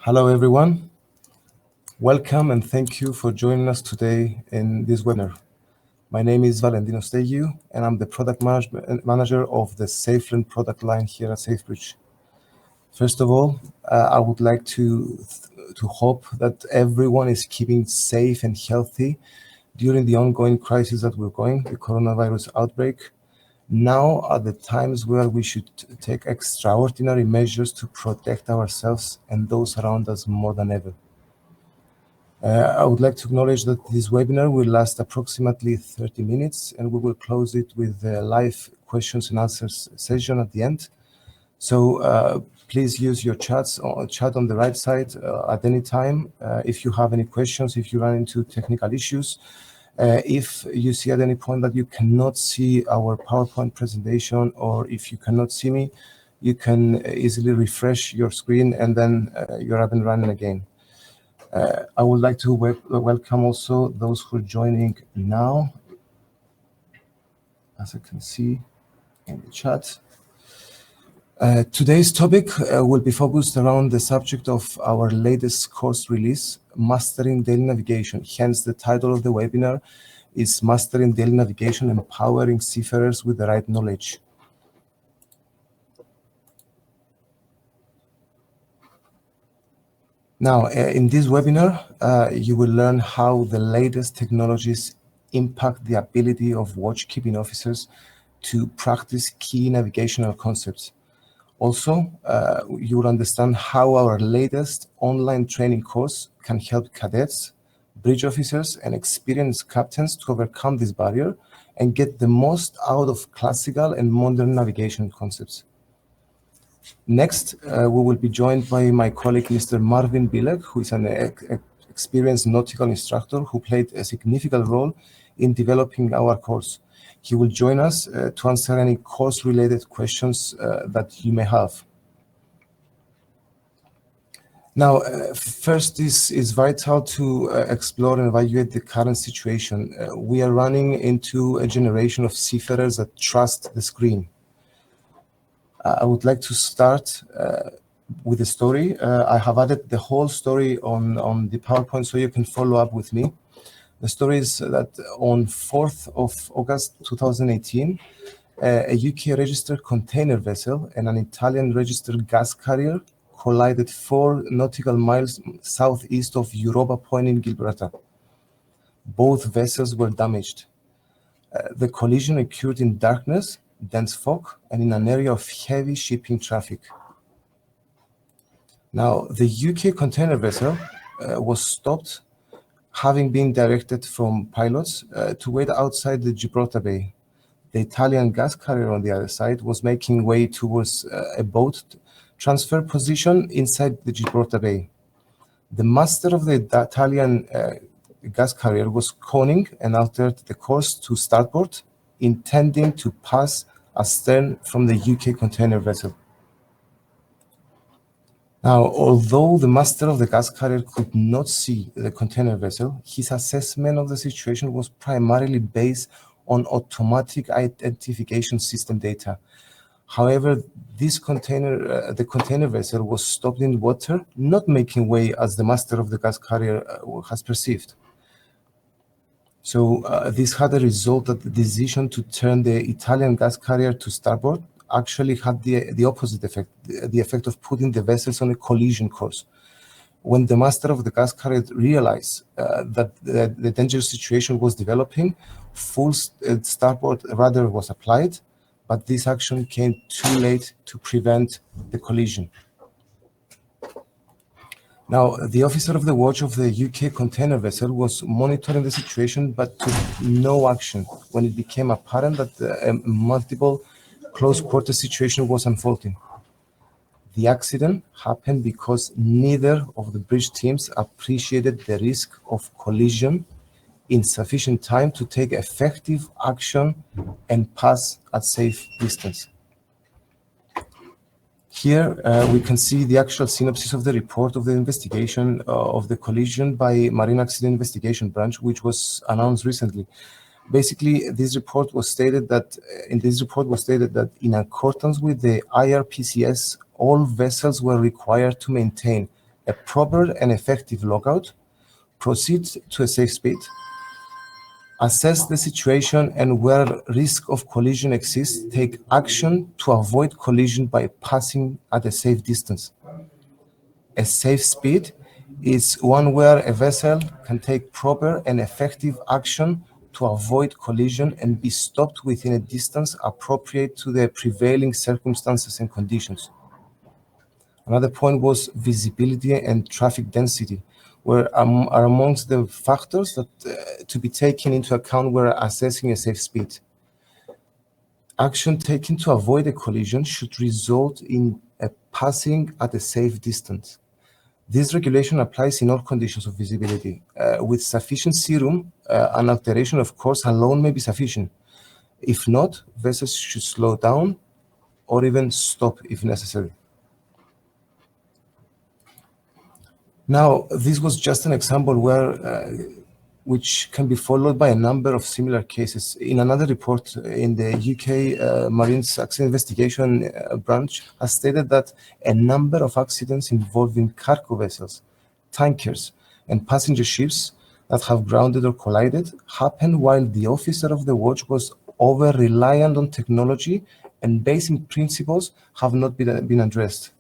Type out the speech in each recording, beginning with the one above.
Hello, everyone. Welcome and thank you for joining us today in this webinar. My name is Valentinos, Steliou, and I'm the product manager of the SafeLearn product line here at SafeBridge. First of all, I would like to hope that everyone is keeping safe and healthy during the ongoing crisis that we're going, the coronavirus outbreak. Now are the times where we should take extraordinary measures to protect ourselves and those around us more than ever. I would like to acknowledge that this webinar will last approximately 30 minutes and we will close it with a live questions and answers session at the end. So please use your chat on the right side at any time. If you have any questions, if you run into technical issues, if you see at any point that you cannot see our PowerPoint presentation, or if you cannot see me, you can easily refresh your screen and then you're up and running again. I would like to welcome also those who are joining now, as I can see in the chat. Today's topic will be focused around the subject of our latest course release, Mastering Daily Navigation. Hence, the title of the webinar is Mastering Daily Navigation, Empowering Seafarers with the Right Knowledge. Now, in this webinar, you will learn how the latest technologies impact the ability of watchkeeping officers to practice key navigational concepts. Also, you will understand how our latest online training course can help cadets, bridge officers, and experienced captains to overcome this barrier and get the most out of classical and modern navigation concepts. Next, we will be joined by my colleague, Mr. Marvin Bielek, who is an experienced nautical instructor who played a significant role in developing our course. He will join us to answer any course-related questions that you may have. Now, first, this is vital to explore and evaluate the current situation. We are running into a generation of seafarers that trust the screen. I would like to start with a story. I have added the whole story on the PowerPoint so you can follow up with me. The story is that on 4th of August 2018, a UK-registered container vessel and an Italian-registered gas carrier collided 4 nautical miles southeast of Europa Point in Gibraltar. Both vessels were damaged. The collision occurred in darkness, dense fog, and in an area of heavy shipping traffic. Now, the UK container vessel was stopped, having been directed from pilots to wait outside the Gibraltar Bay. The Italian gas carrier on the other side was making way towards a boat transfer position inside the Gibraltar Bay. The master of the Italian gas carrier was coning and altered the course to starboard, intending to pass astern from the UK container vessel. Now, although the master of the gas carrier could not see the container vessel, his assessment of the situation was primarily based on automatic identification system data. However, the container vessel was stopped in water, not making way as the master of the gas carrier has perceived. So this had a result that the decision to turn the Italian gas carrier to starboard actually had the opposite effect, the effect of putting the vessels on a collision course. When the master of the gas carrier realized that the dangerous situation was developing, full starboard rudder was applied, but this action came too late to prevent the collision. Now, the officer of the watch of the UK container vessel was monitoring the situation but took no action when it became apparent that a multiple close quarter situation was unfolding. The accident happened because neither of the bridge teams appreciated the risk of collision in sufficient time to take effective action and pass at safe distance. Here we can see the actual synopsis of the report of the investigation of the collision by Marine Accident Investigation Branch, which was announced recently. Basically, this report was stated that in accordance with the IRPCS, all vessels were required to maintain a proper and effective logout, proceed to a safe speed, assess the situation, and where risk of collision exists, take action to avoid collision by passing at a safe distance. A safe speed is one where a vessel can take proper and effective action to avoid collision and be stopped within a distance appropriate to the prevailing circumstances and conditions. Another point was visibility and traffic density, where are amongst the factors that to be taken into account when assessing a safe speed. Action taken to avoid a collision should result in a passing at a safe distance. This regulation applies in all conditions of visibility. With sufficient sea room, an alteration of course alone may be sufficient. If not, vessels should slow down or even stop if necessary. Now, this was just an example which can be followed by a number of similar cases. In another report in the UK Marine's Accident Investigation branch has stated that a number of accidents involving cargo vessels, tankers, and passenger ships that have grounded or collided happened while the officer of the watch was over-reliant on technology and basic principles have not been addressed.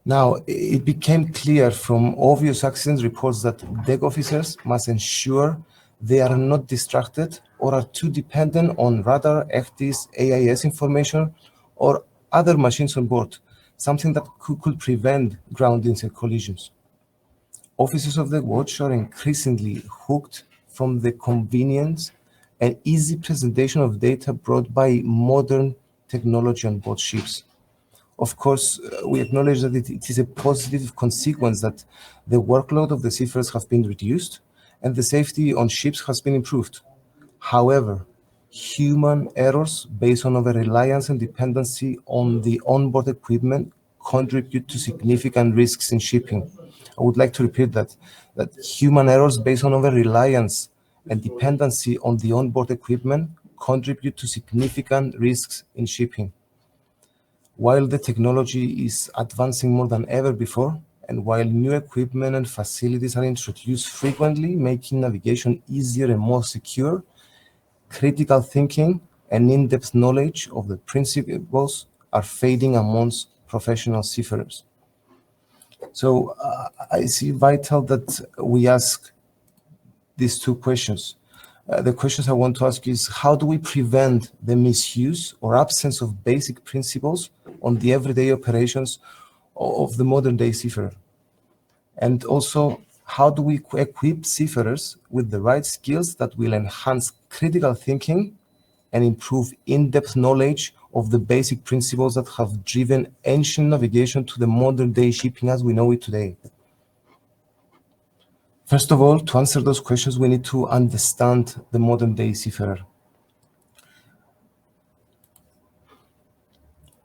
Now, it became clear from obvious accident reports that deck officers must ensure they are not distracted or are too dependent on radar, FTs, AIS information, or other machines on board, something that could prevent groundings and collisions. Officers of the watch are increasingly hooked from the convenience and easy presentation of data brought by modern technology on board ships. Of course, we acknowledge that it is a positive consequence that the workload of the seafarers have been reduced and the safety on ships has been improved. However, human errors based on over-reliance and dependency on the onboard equipment contribute to significant risks in shipping. I would like to repeat that human errors based on over-reliance and dependency on the onboard equipment contribute to significant risks in shipping. While the technology is advancing more than ever before, and while new equipment and facilities are introduced frequently, making navigation easier and more secure, critical thinking and in-depth knowledge of the principles are fading amongst professional seafarers. So I see vital that we ask these two questions. The questions I want to ask is, how do we prevent the misuse or absence of basic principles on the everyday operations of the modern day seafarer? And also, how do we equip seafarers with the right skills that will enhance critical thinking and improve in-depth knowledge of the basic principles that have driven ancient navigation to the modern day shipping as we know it today? First of all, to answer those questions, we need to understand the modern day seafarer.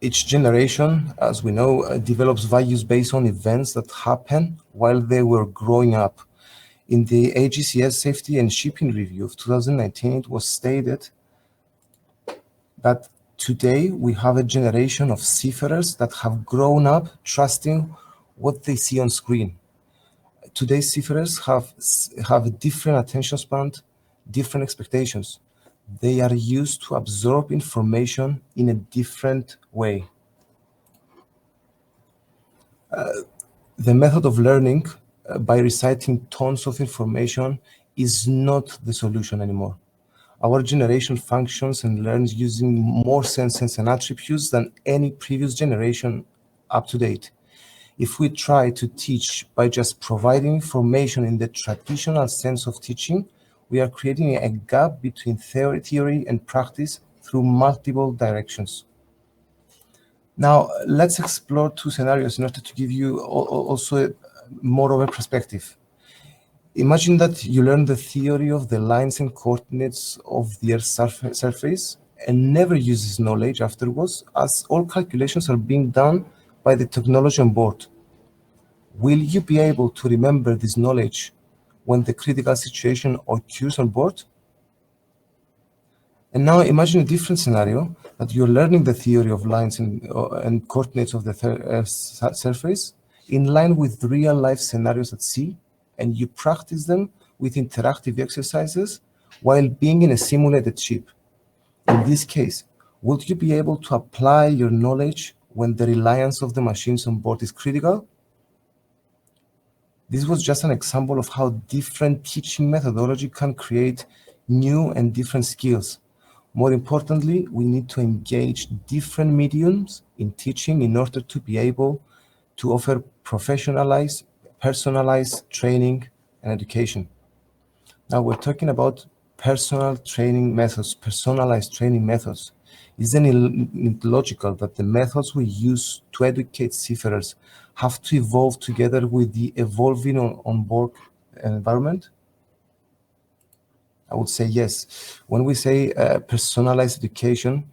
Each generation, as we know, develops values based on events that happen while they were growing up. In the AGCS Safety and Shipping Review of 2019, it was stated that today we have a generation of seafarers that have grown up trusting what they see on screen. Today's seafarers have a different attention span, different expectations. They are used to absorb information in a different way. The method of learning by reciting tons of information is not the solution anymore. Our generation functions and learns using more senses and attributes than any previous generation up to date. If we try to teach by just providing information in the traditional sense of teaching, we are creating a gap between theory and practice through multiple directions. Now, let's explore two scenarios in order to give you also more of a perspective. Imagine that you learn the theory of the lines and coordinates of the Earth's surface and never use this knowledge afterwards, as all calculations are being done by the technology on board. Will you be able to remember this knowledge when the critical situation occurs on board? And now imagine a different scenario that you're learning the theory of lines and coordinates of the surface in line with real life scenarios at sea, and you practice them with interactive exercises while being in a simulated ship. In this case, would you be able to apply your knowledge when the reliance of the machines on board is critical? This was just an example of how different teaching methodology can create new and different skills. More importantly, we need to engage different mediums in teaching in order to be able to offer professionalized, personalized training and education. Now we're talking about personalized training methods. Isn't it logical that the methods we use to educate seafarers have to evolve together with the evolving on-board environment? I would say yes. When we say personalized education,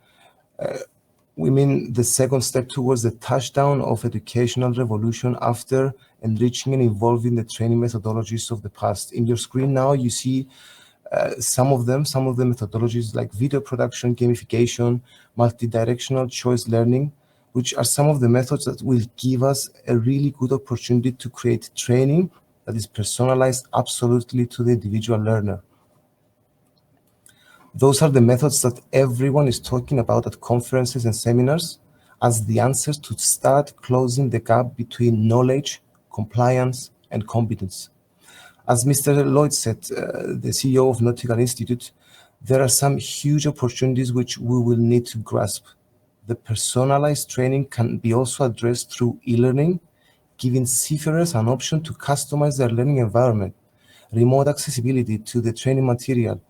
we mean the second step towards the touchdown of educational revolution after enriching and evolving the training methodologies of the past. In your screen now, you see some of the methodologies like video production, gamification, multi-directional choice learning, which are some of the methods that will give us a really good opportunity to create training that is personalized absolutely to the individual learner. Those are the methods that everyone is talking about at conferences and seminars as the answers to start closing the gap between knowledge, compliance, and competence. As Mr. Lloyd said, the CEO of Nautical Institute, there are some huge opportunities which we will need to grasp. The personalized training can be also addressed through e-learning, giving seafarers an option to customize their learning environment, remote accessibility to the training material,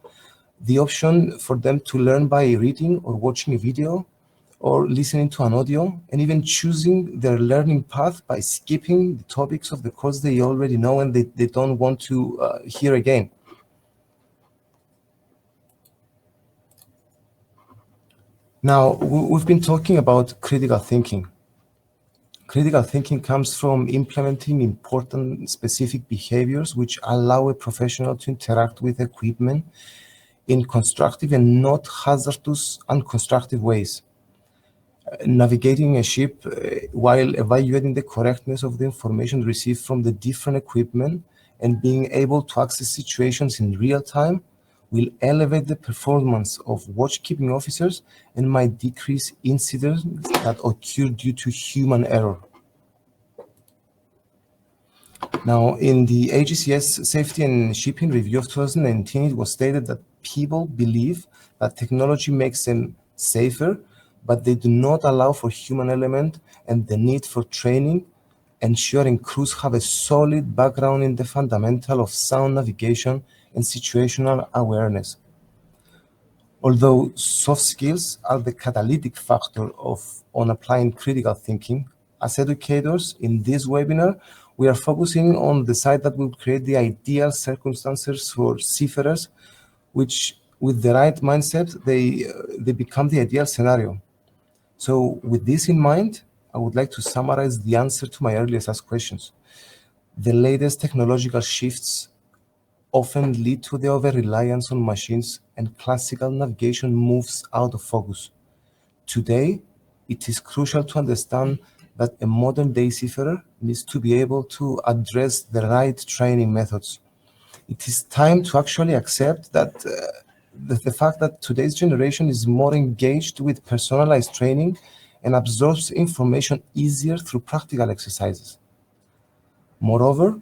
the option for them to learn by reading or watching a video or listening to an audio, and even choosing their learning path by skipping the topics of the course they already know and they don't want to hear again. Now, we've been talking about critical thinking. Critical thinking comes from implementing important specific behaviors which allow a professional to interact with equipment in constructive and not hazardous, unconstructive ways. Navigating a ship while evaluating the correctness of the information received from the different equipment and being able to access situations in real time will elevate the performance of watchkeeping officers and might decrease incidents that occur due to human error. Now, in the AGCS Safety and Shipping Review of 2019, it was stated that people believe that technology makes them safer, but they do not allow for human element and the need for training, ensuring crews have a solid background in the fundamental of sound navigation and situational awareness. Although soft skills are the catalytic factor on applying critical thinking, as educators in this webinar, we are focusing on the side that will create the ideal circumstances for seafarers, which with the right mindset, they become the ideal scenario. So with this in mind, I would like to summarize the answer to my earlier asked questions. The latest technological shifts often lead to the over-reliance on machines and classical navigation moves out of focus. Today, it is crucial to understand that a modern-day seafarer needs to be able to address the right training methods. It is time to actually accept that the fact that today's generation is more engaged with personalized training and absorbs information easier through practical exercises. Moreover,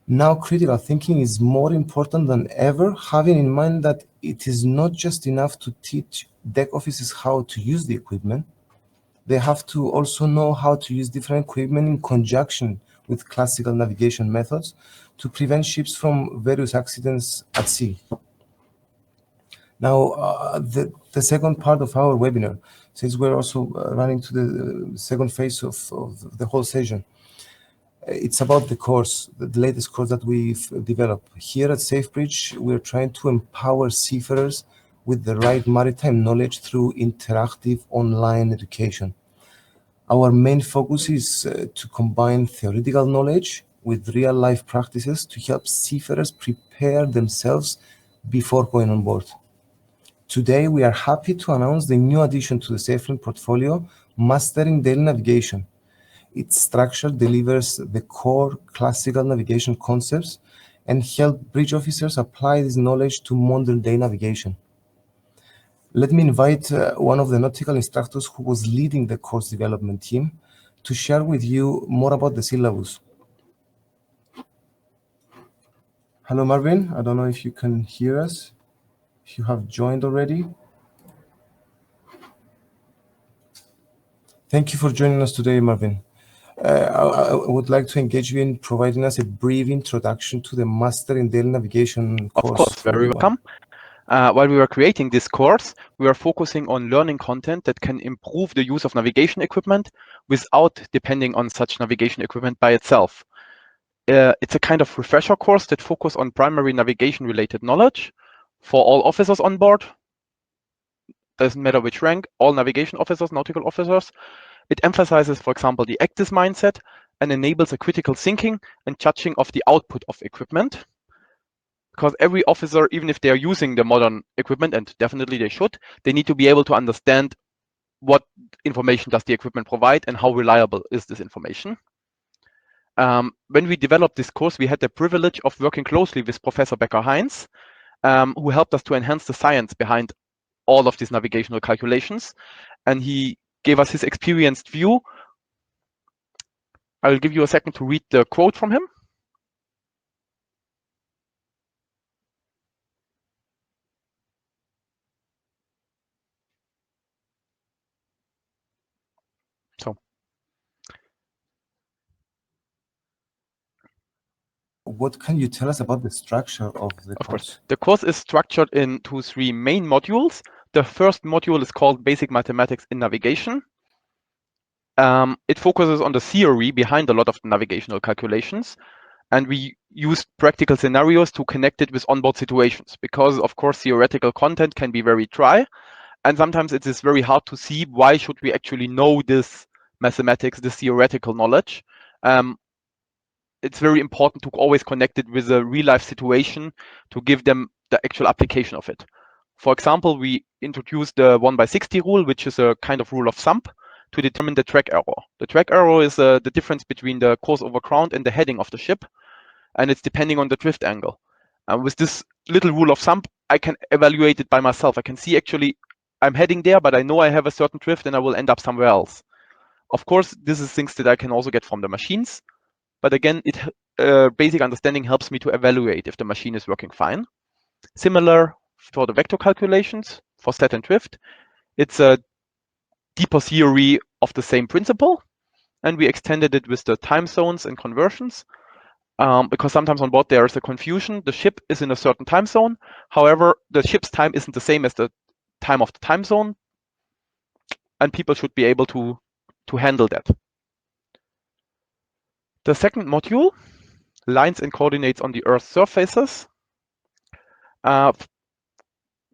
now critical thinking is more important than ever, having in mind that it is not just enough to teach deck officers how to use the equipment. They have to also know how to use different equipment in conjunction with classical navigation methods to prevent ships from various accidents at sea. Now, the second part of our webinar, since we're also running to the second phase of the whole session, it's about the course, the latest course that we've developed. Here at SafeBridge, we're trying to empower seafarers with the right maritime knowledge through interactive online education. Our main focus is to combine theoretical knowledge with real-life practices to help seafarers prepare themselves before going on board. Today, we are happy to announce the new addition to the SafeLearn portfolio, Mastering Daily Navigation. Its structure delivers the core classical navigation concepts and help bridge officers apply this knowledge to modern day navigation. Let me invite one of the nautical instructors who was leading the course development team to share with you more about the syllabus. Hello, Marvin. I don't know if you can hear us, if you have joined already. Thank you for joining us today, Marvin. I would like to engage you in providing us a brief introduction to the Master in Daily Navigation course. Of course, very welcome. While we were creating this course, we are focusing on learning content that can improve the use of navigation equipment without depending on such navigation equipment by itself. It's a kind of refresher course that focuses on primary navigation-related knowledge for all officers on board. Doesn't matter which rank, all navigation officers, nautical officers. It emphasizes, for example, the active mindset and enables a critical thinking and judging of the output of equipment. Because every officer, even if they are using the modern equipment, and definitely they should, they need to be able to understand what information does the equipment provide and how reliable is this information. When we developed this course, we had the privilege of working closely with Professor Becker-Heinz, who helped us to enhance the science behind all of these navigational calculations. And he gave us his experienced view. I'll give you a second to read the quote from him. What can you tell us about the structure of the course? Of course. The course is structured into 3 main modules. The first module is called Basic Mathematics in Navigation. It focuses on the theory behind a lot of the navigational calculations, and we use practical scenarios to connect it with onboard situations, because of course theoretical content can be very dry, and sometimes it is very hard to see why should we actually know this mathematics, this theoretical knowledge. It's very important to always connect it with a real life situation to give them the actual application of it. For example, we introduced the 1/60 rule, which is a kind of rule of thumb to determine the track error. The track error is the difference between the course over ground and the heading of the ship, and it's depending on the drift angle. With this little rule of thumb, I can evaluate it by myself. I can see actually I'm heading there, but I know I have a certain drift and I will end up somewhere else. Of course, this is things that I can also get from the machines. But again, basic understanding helps me to evaluate if the machine is working fine. Similar for the vector calculations for set and drift. It's a deeper theory of the same principle, and we extended it with the time zones and conversions, because sometimes on board there is a confusion. The ship is in a certain time zone. However, the ship's time isn't the same as the time of the time zone, and people should be able to handle that. The second module, Lines and Coordinates on the Earth's Surfaces,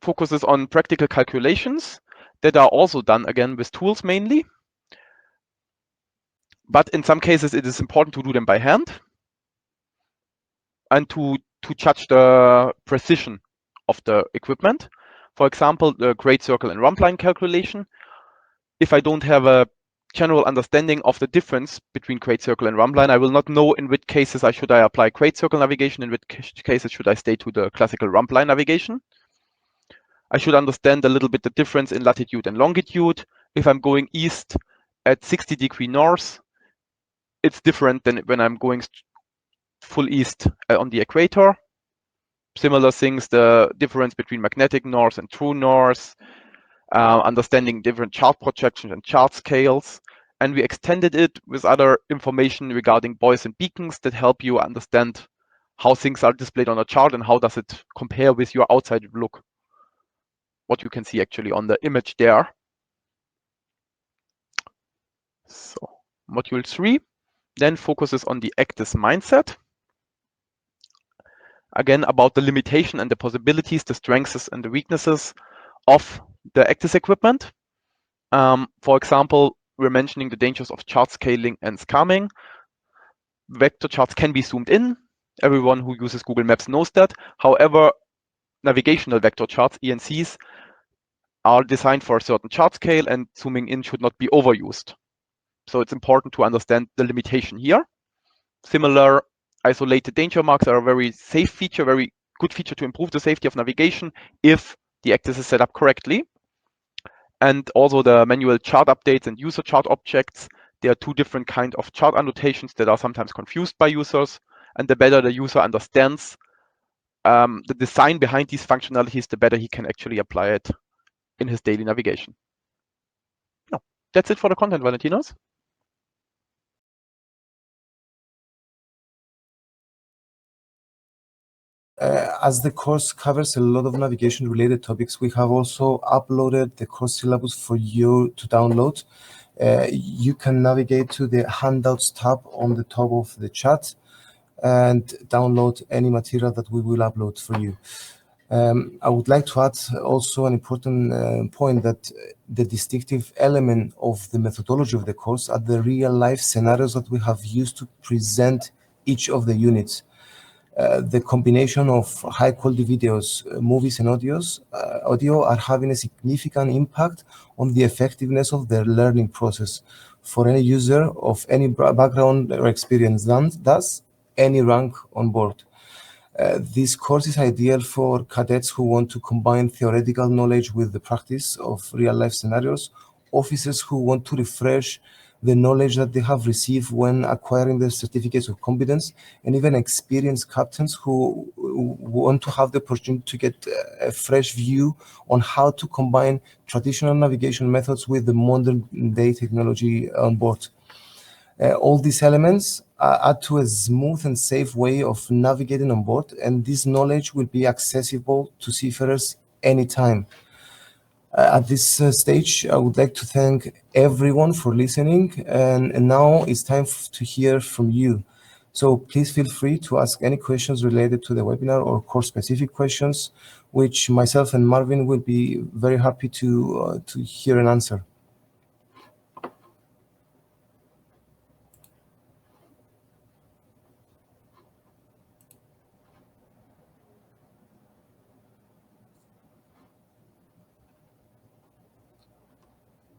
focuses on practical calculations that are also done again with tools mainly. But in some cases, it is important to do them by hand and to judge the precision of the equipment. For example, the great circle and rump line calculation. If I don't have a general understanding of the difference between great circle and rump line, I will not know in which cases should I apply great circle navigation, in which cases should I stay to the classical rump line navigation. I should understand a little bit the difference in latitude and longitude. If I'm going east at 60 degree north, it's different than when I'm going full east on the equator. Similar things, the difference between magnetic north and true north, understanding different chart projections and chart scales. And we extended it with other information regarding buoys and beacons that help you understand how things are displayed on a chart and how does it compare with your outside look. What you can see actually on the image there. So module 3 then focuses on the active mindset. Again, about the limitation and the possibilities, the strengths and the weaknesses of the active equipment. For example, we're mentioning the dangers of chart scaling and scamming. Vector charts can be zoomed in. Everyone who uses Google Maps knows that. However, navigational vector charts, ENCs, are designed for a certain chart scale, and zooming in should not be overused. So it's important to understand the limitation here. Similar, isolated danger marks are a very safe feature, very good feature to improve the safety of navigation if the axis is set up correctly. And also the manual chart updates and user chart objects. There are two different kinds of chart annotations that are sometimes confused by users. And the better the user understands the design behind these functionalities, the better he can actually apply it in his daily navigation. No, that's it for the content, Valentinos. As the course covers a lot of navigation-related topics, we have also uploaded the course syllabus for you to download. You can navigate to the handouts tab on the top of the chat and download any material that we will upload for you. I would like to add also an important point that the distinctive element of the methodology of the course are the real-life scenarios that we have used to present each of the units. The combination of high-quality videos, movies, and audio are having a significant impact on the effectiveness of their learning process for any user of any background or experience, thus any rank on board. This course is ideal for cadets who want to combine theoretical knowledge with the practice of real-life scenarios, officers who want to refresh the knowledge that they have received when acquiring their certificates of competence, and even experienced captains who want to have the opportunity to get a fresh view on how to combine traditional navigation methods with the modern day technology on board. All these elements add to a smooth and safe way of navigating on board, and this knowledge will be accessible to seafarers anytime. At this stage, I would like to thank everyone for listening, and now it's time to hear from you. So please feel free to ask any questions related to the webinar or course-specific questions, which myself and Marvin will be very happy to hear and answer.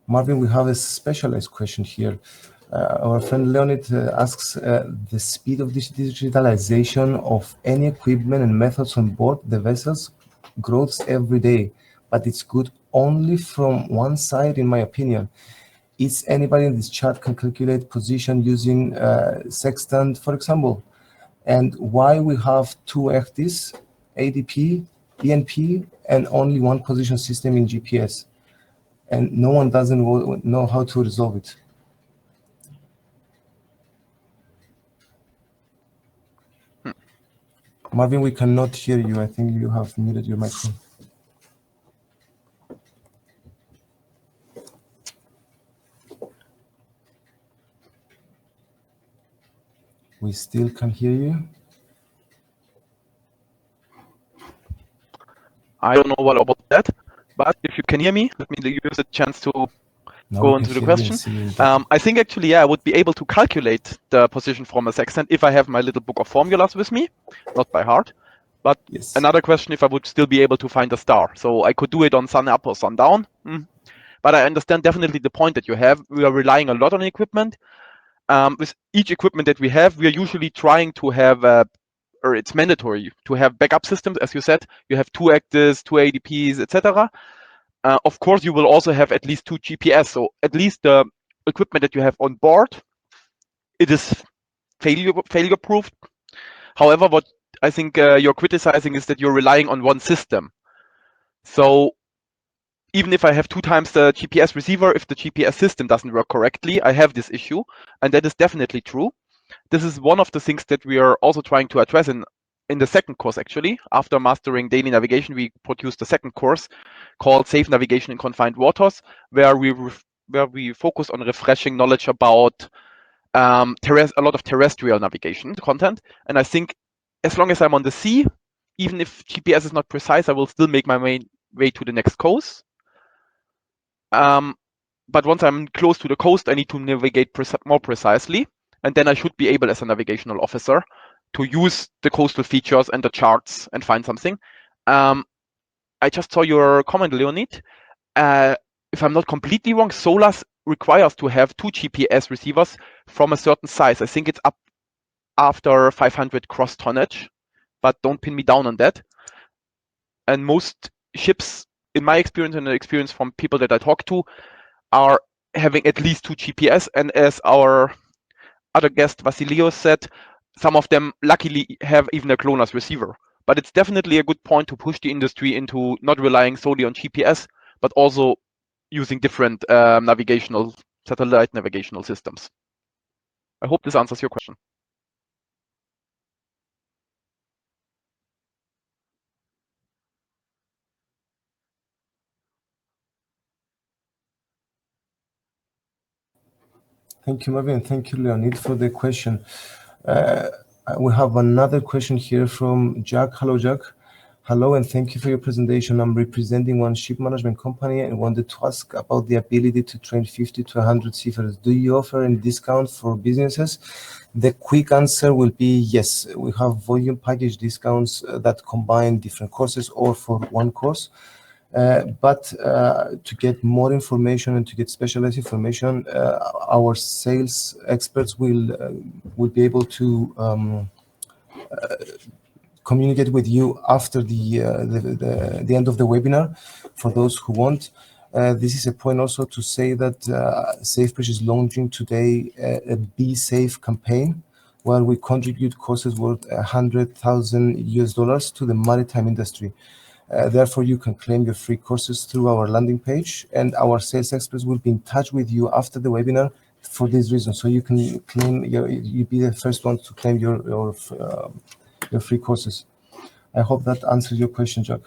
Marvin, we have a specialized question here. Our friend Leonid asks the speed of this digitalization of any equipment and methods on board the vessels grows every day, but it's good only from one side, in my opinion. Is anybody in this chat can calculate position using sextant, for example? And why we have two FDs, ADP, ENP, and only one position system in GPS? And no one doesn't know how to resolve it. Marvin, we cannot hear you. I think you have muted your microphone. We still can hear you. I don't know what about that, but if you can hear me, let me use the chance to go into the question. I think actually, yeah, I would be able to calculate the position from a sextant if I have my little book of formulas with me, not by heart. But yes. Another question, if I would still be able to find a star. So I could do it on sun up or sun down. But I understand definitely the point that you have. We are relying a lot on equipment. With each equipment that we have, we are usually trying to have or it's mandatory to have backup systems. As you said, you have two actors, two ADPs, etc. Of course, you will also have at least two GPS. So at least the equipment that you have on board, it is failure proof. However, what I think you're criticizing is that you're relying on one system. So even if I have 2 times the GPS receiver, if the GPS system doesn't work correctly, I have this issue, and that is definitely true. This is one of the things that we are also trying to address in the second course, actually. After mastering daily navigation, we produced a second course called Safe Navigation in Confined Waters, where we focus on refreshing knowledge about a lot of terrestrial navigation content. And I think as long as I'm on the sea, even if GPS is not precise, I will still make my way to the next coast. But once I'm close to the coast, I need to navigate more precisely. And then I should be able, as a navigational officer, to use the coastal features and the charts and find something. I just saw your comment, Leonid. if I'm not completely wrong, SOLAS requires to have 2 GPS receivers from a certain size. I think it's up after 500 cross tonnage, but don't pin me down on that. And most ships, in my experience and the experience from people that I talk to, are having at least 2 GPS. And as our other guest Vasilios said, some of them luckily have even a GLONASS receiver. But it's definitely a good point to push the industry into not relying solely on GPS, but also using different satellite navigational systems. I hope this answers your question. Thank you, Marvin. Thank you, Leonid, for the question. We have another question here from Jack. Hello, Jack. Hello, and thank you for your presentation. I'm representing one ship management company and wanted to ask about the ability to train 50 to 100 seafarers. Do you offer any discount for businesses? The quick answer will be yes. We have volume package discounts that combine different courses or for one course. But to get more information and to get specialized information, our sales experts will be able to communicate with you after the end of the webinar. For those who want, this is a point also to say that SafeBridge is launching today a Be Safe campaign, where we contribute courses worth $100,000 to the maritime industry. Therefore, you can claim your free courses through our landing page, and our sales experts will be in touch with you after the webinar for this reason. So you can claim you be the first one to claim your free courses. I hope that answers your question, Jack.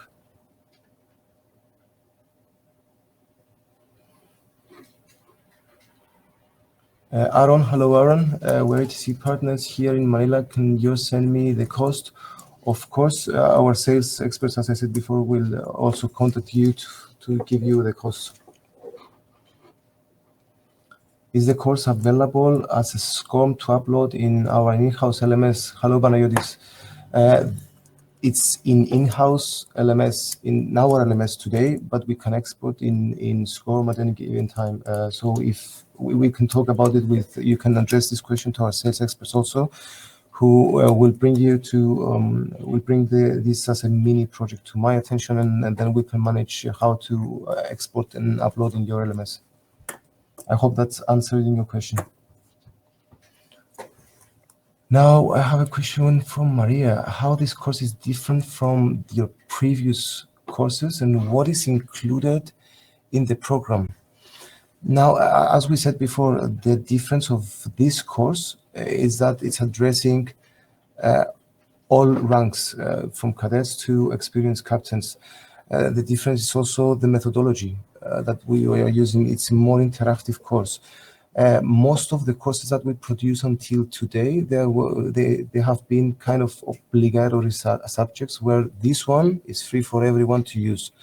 Aaron, hello, Aaron. We're HTC partners here in Manila. Can you send me the cost? Of course, our sales experts, as I said before, will also contact you to give you the cost. Is the course available as a SCORM to upload in our in-house LMS? Hello, Banayotis. It's in-house LMS, in our LMS today, but we can export in SCORM at any given time. So if we can talk about it you can address this question to our sales experts also, who will bring this as a mini project to my attention, and then we can manage how to export and upload in your LMS. I hope that's answering your question. Now I have a question from Maria. How this course is different from your previous courses, and what is included in the program? Now, as we said before, the difference of this course is that it's addressing all ranks, from cadets to experienced captains. The difference is also the methodology that we are using. It's a more interactive course. Most of the courses that we produce until today, they have been kind of obligatory subjects, where this one is free for everyone to use.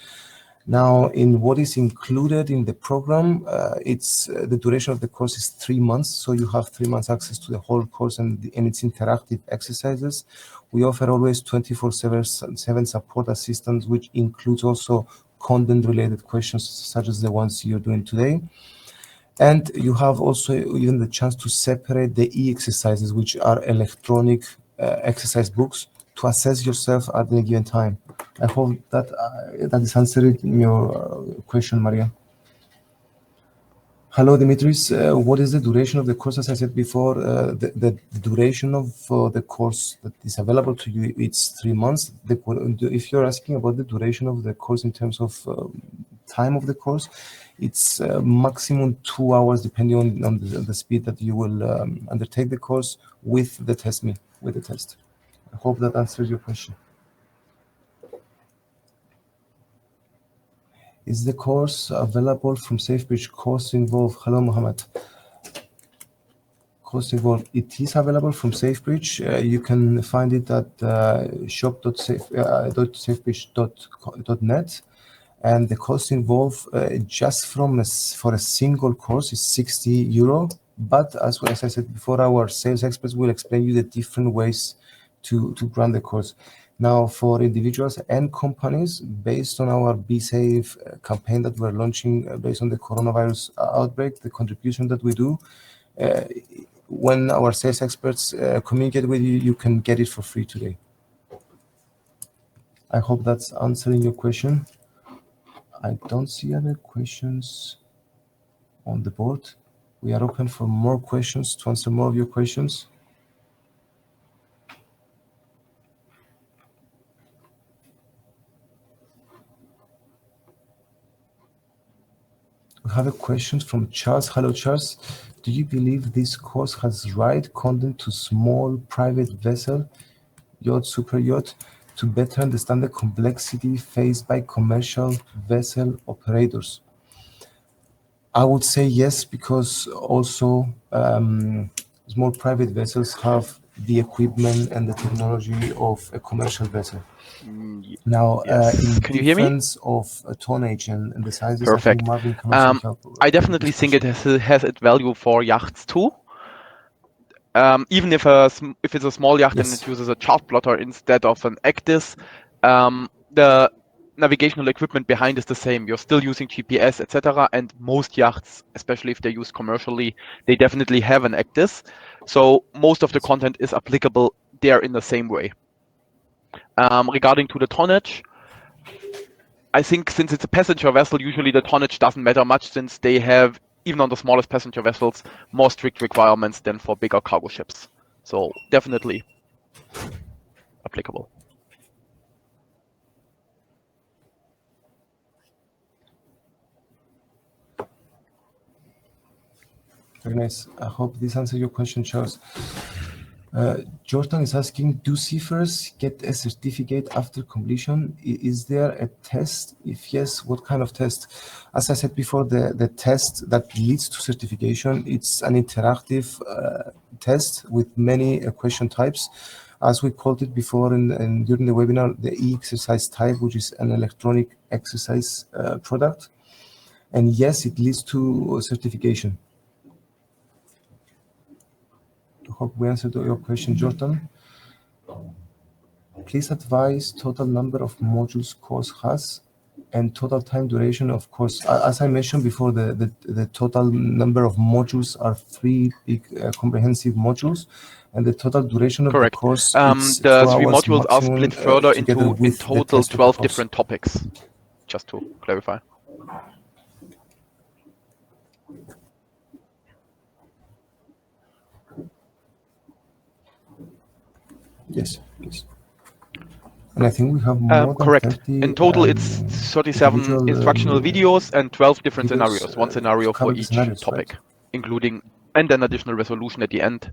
Now, in what is included in the program, it's the duration of the course is 3 months, so you have 3 months access to the whole course and its interactive exercises. We offer always 24/7 support assistance, which includes also content-related questions such as the ones you're doing today. And you have also even the chance to separate the e-exercises, which are electronic exercise books, to assess yourself at any given time. I hope that that is answering your question, Maria. Hello, Dimitris. What is the duration of the course? As I said before, the duration of the course that is available to you, it's 3 months. If you're asking about the duration of the course in terms of time of the course, it's maximum 2 hours, depending on the speed that you will undertake the course with the test. I hope that answers your question. Is the course available from SafeBridge? Course involved? Hello, Mohammed. Course involved. It is available from SafeBridge. You can find it at shop.safebridge.net. And the cost involved just for a single course is €60. But as I said before, our sales experts will explain you the different ways to run the course. Now, for individuals and companies, based on our Be Safe campaign that we're launching based on the coronavirus outbreak, the contribution that we do, when our sales experts communicate with you, you can get it for free today. I hope that's answering your question. I don't see other questions on the board. We are open for more questions, to answer more of your questions. We have a question from Charles. Hello, Charles. Do you believe this course has right content to small private vessel, yacht, super yacht, to better understand the complexity faced by commercial vessel operators? I would say yes, because also small private vessels have the equipment and the technology of a commercial vessel. Now, in Can you hear me? difference of tonnage and the sizes, Perfect. I think Marvin can also help. I definitely think it has its value for yachts too. Even if it's a small yacht and Yes. it uses a chart plotter instead of an ACDIS, the navigational equipment behind is the same. You're still using GPS, etc. And most yachts, especially if they're used commercially, they definitely have an ACDIS. So most of the content is applicable there in the same way. Regarding to the tonnage, I think since it's a passenger vessel, usually the tonnage doesn't matter much, since they have, even on the smallest passenger vessels, more strict requirements than for bigger cargo ships. So definitely applicable. Very nice. I hope this answers your question, Charles. Jordan is asking, do seafarers get a certificate after completion? Is there a test? If yes, what kind of test? As I said before, the test that leads to certification, it's an interactive test with many question types. As we called it before during the webinar, the e-exercise type, which is an electronic exercise product. And yes, it leads to certification. I hope we answered your question, Jordan. Please advise total number of modules course has and total time duration of course. As I mentioned before, the total number of modules are 3 big comprehensive modules, and the total duration of the course is 2 The 3 hours modules are split further into in total 12 different topics, just to clarify. Yes, yes. And I think we have more than correct. 30, in total, it's 37 instructional videos and 12 different scenarios, one scenario for each topic, right? Including and an additional resolution at the end.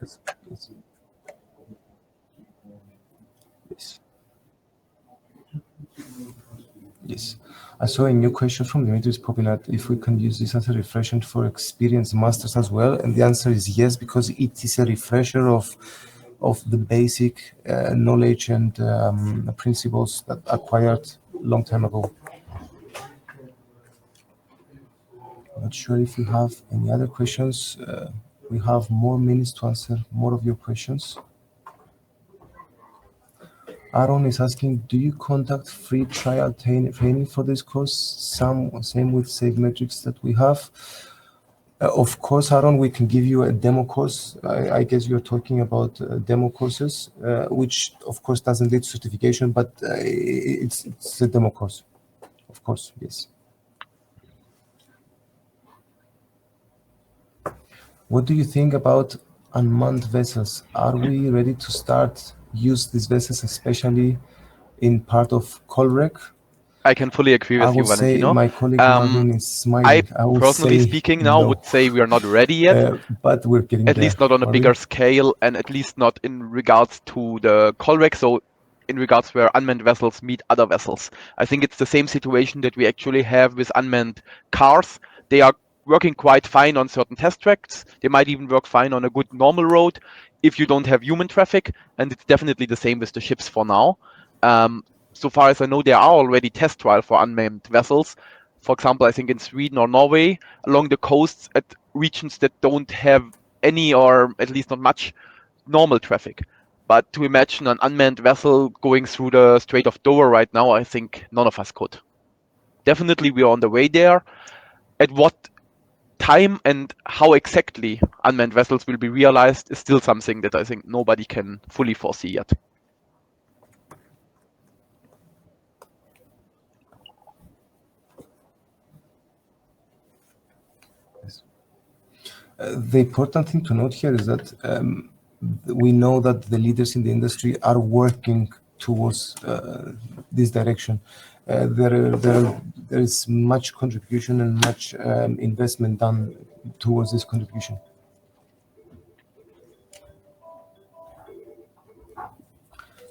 Yes. Yes. Yes. Yes. I saw a new question from Dimitris popping out, if we can use this as a refresher for experienced masters as well. And the answer is yes, because it is a refresher of the basic knowledge and principles that acquired a long time ago. Not sure if you have any other questions. We have more minutes to answer more of your questions. Aaron is asking, do you conduct free trial training for this course? Same with SafeMetrics that we have. Of course, Aaron, we can give you a demo course. I guess you're talking about demo courses, which of course doesn't lead to certification, but it's a demo course. Of course, yes. What do you think about unmanned vessels? Are we ready to start use these vessels, especially in part of Colrec? I can fully agree with you, Valentino. My colleague Marvin is smiling. I personally speaking now would say we are not ready yet, but we're getting at there. least not on a bigger scale, and at least not in regards to the Colrec. So in regards where unmanned vessels meet other vessels, I think it's the same situation that we actually have with unmanned cars. They are working quite fine on certain test tracks. They might even work fine on a good normal road if you don't have human traffic, and it's definitely the same with the ships for now. So far as I know, there are already test trials for unmanned vessels. For example, I think in Sweden or Norway, along the coasts at regions that don't have any, or at least not much, normal traffic. But to imagine an unmanned vessel going through the Strait of Dover right now, I think none of us could. Definitely we are on the way there. At what time and how exactly unmanned vessels will be realized is still something that I think nobody can fully foresee yet. The important thing to note here is that we know that the leaders in the industry are working towards this direction. There is much contribution and much investment done towards this contribution.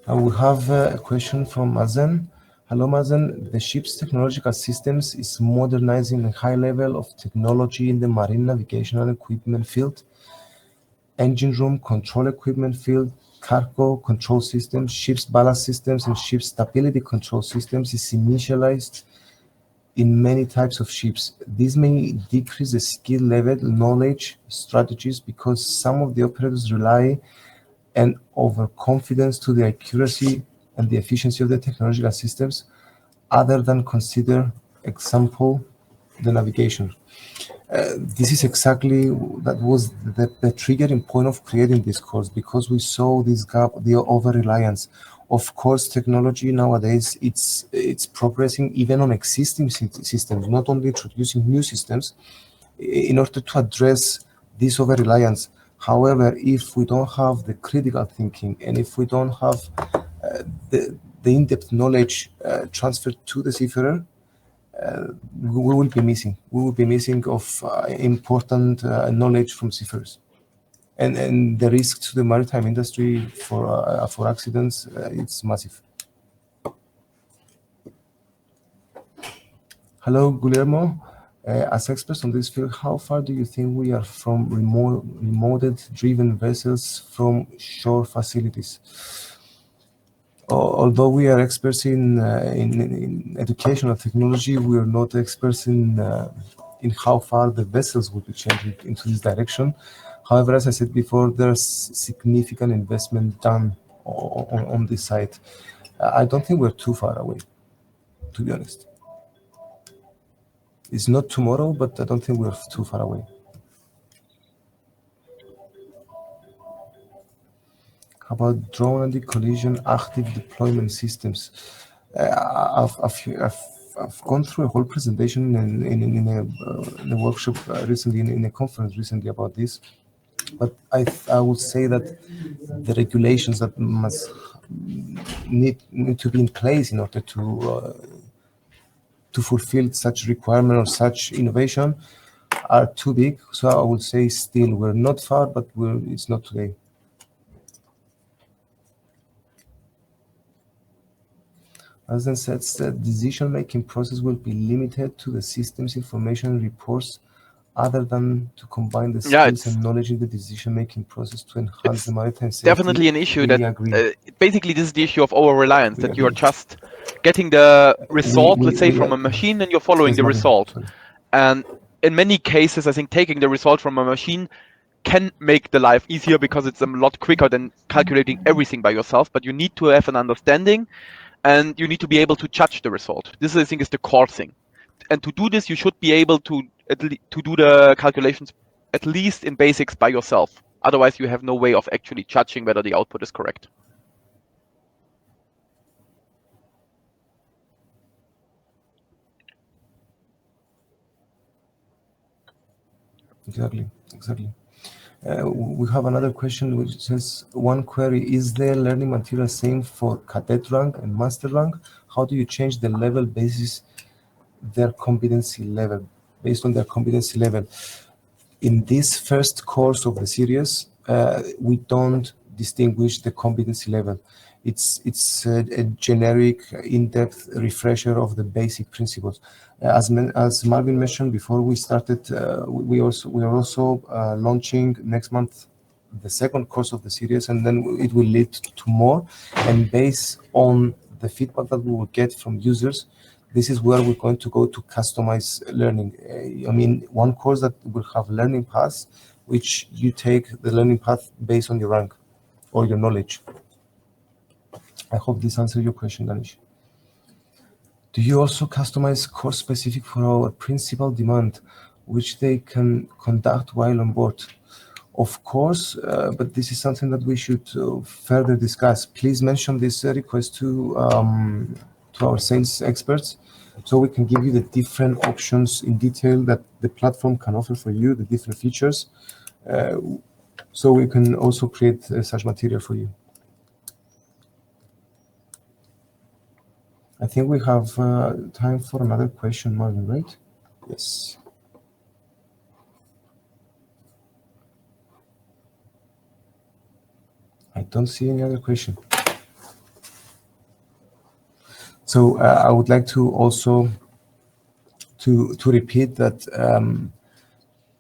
We have a question from Mazen. Hello, Mazen. The ship's technological systems is modernizing a high level of technology in the marine navigational equipment field, engine room control equipment field, cargo control systems, ship's ballast systems, and ship's stability control systems is initialized in many types of ships. This may decrease the skill level, knowledge, strategies, because some of the operators rely and overconfidence to the accuracy and the efficiency of the technological systems, other than consider, example, the navigation. This is exactly that was the triggering point of creating this course, because we saw this gap, the over reliance. Of course, technology nowadays it's progressing even on existing systems, not only introducing new systems in order to address this over reliance. However, if we don't have the critical thinking and if we don't have the in-depth knowledge transferred to the seafarer, we will be missing. We will be missing of important knowledge from seafarers, and the risk to the maritime industry for accidents it's massive. Hello, Guillermo. As experts on this field, how far do you think we are from remote-driven vessels from shore facilities? Although we are experts in educational technology, we are not experts in how far the vessels will be changing into this direction. However, as I said before, there's significant investment done on this side. I don't think we're too far away, to be honest. It's not tomorrow, but I don't think we're too far away. How about drone anti-collision active deployment systems? I've gone through a whole presentation in a workshop recently, in a conference recently about this. But I would say that the regulations that must need to be in place in order to fulfill such requirement or such innovation are too big. So I would say still we're not far, but it's not today. As then said, the decision-making process will be limited to the system's information reports, other than to combine the skills and knowledge in the decision-making process to enhance the maritime safety. Definitely an issue that basically this is the issue of over-reliance, that you are just getting the result, let's say, from a machine, and you're following the result. And in many cases, I think taking the result from a machine can make the life easier because it's a lot quicker than calculating everything by yourself, but you need to have an understanding and you need to be able to judge the result. This, I think, is the core thing. And to do this, you should be able to do the calculations at least in basics by yourself. Otherwise, you have no way of actually judging whether the output is correct. Exactly. We have another question which says, one query, is the learning material same for cadet rank and master rank? How do you change the level based on their competency level? In this first course of the series, we don't distinguish the competency level. It's a generic, in-depth refresher of the basic principles. As Marvin mentioned before we started, we are also launching next month the second course of the series, and then it will lead to more. And based on the feedback that we will get from users, this is where we're going to go to customize learning. I mean, one course that will have learning paths, which you take the learning path based on your rank. or your knowledge. I hope this answers your question, Danish. Do you also customize course specific for our principal demand, which they can conduct while on board? Of course, but this is something that we should further discuss. Please mention this request to our sales experts, so we can give you the different options in detail that the platform can offer for you, the different features, so we can also create such material for you. I think we have time for another question, Marvin, right? Yes. I don't see any other question. So I would like to also to repeat that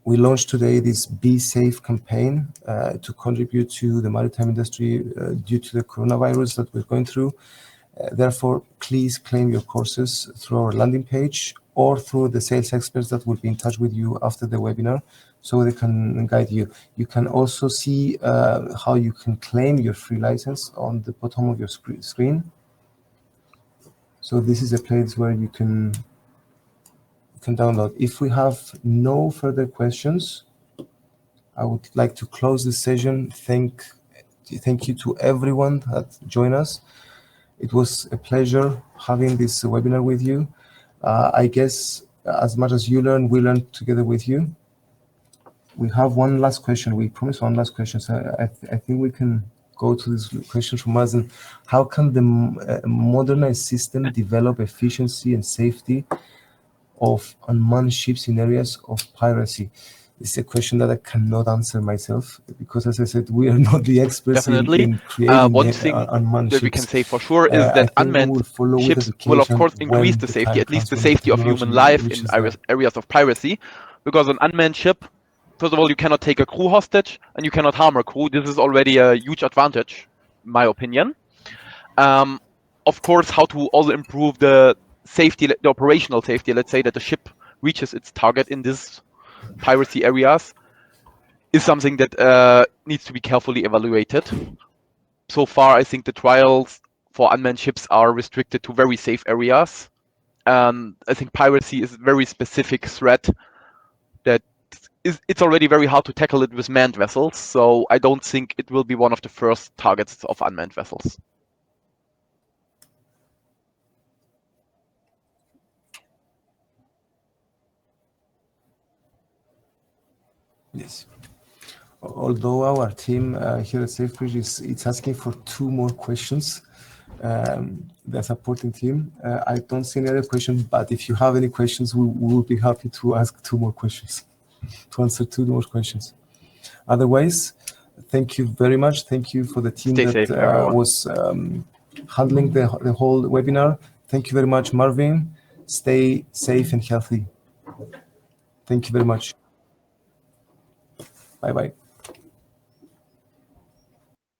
we launched today this Be Safe campaign to contribute to the maritime industry due to the coronavirus that we're going through. Therefore, please claim your courses through our landing page or through the sales experts that will be in touch with you after the webinar, so they can guide you. You can also see how you can claim your free license on the bottom of your screen. So this is a place where you can download. If we have no further questions, I would like to close this session. Thank you to everyone that joined us. It was a pleasure having this webinar with you. I guess as much as you learn, we learn together with you. We have one last question. We promised one last question. So I think we can go to this question from Marvin. How can the modernized system develop efficiency and safety of unmanned ships in areas of piracy? It's a question that I cannot answer myself, because, as I said, we are not the experts in creating one thing unmanned that ships. we can say for sure is that unmanned ships will, of course, increase the safety, at least the safety of human life in areas of piracy, because an unmanned ship, first of all, you cannot take a crew hostage and you cannot harm a crew. This is already a huge advantage, in my opinion. Of course, how to also improve the safety, the operational safety, let's say that the ship reaches its target in these piracy areas, is something that needs to be carefully evaluated. So far, I think the trials for unmanned ships are restricted to very safe areas. I think piracy is a very specific threat that it's already very hard to tackle it with manned vessels. So I don't think it will be one of the first targets of unmanned vessels. Yes. Although our team here at SafeBridge is asking for 2 more questions, the supporting team, I don't see any other questions, but if you have any questions, we will be happy to ask 2 more questions, to answer 2 more questions. Otherwise, thank you very much. Thank you for the team that was handling the whole webinar. Thank you very much, Marvin. Stay safe and healthy. Thank you very much. Bye-bye.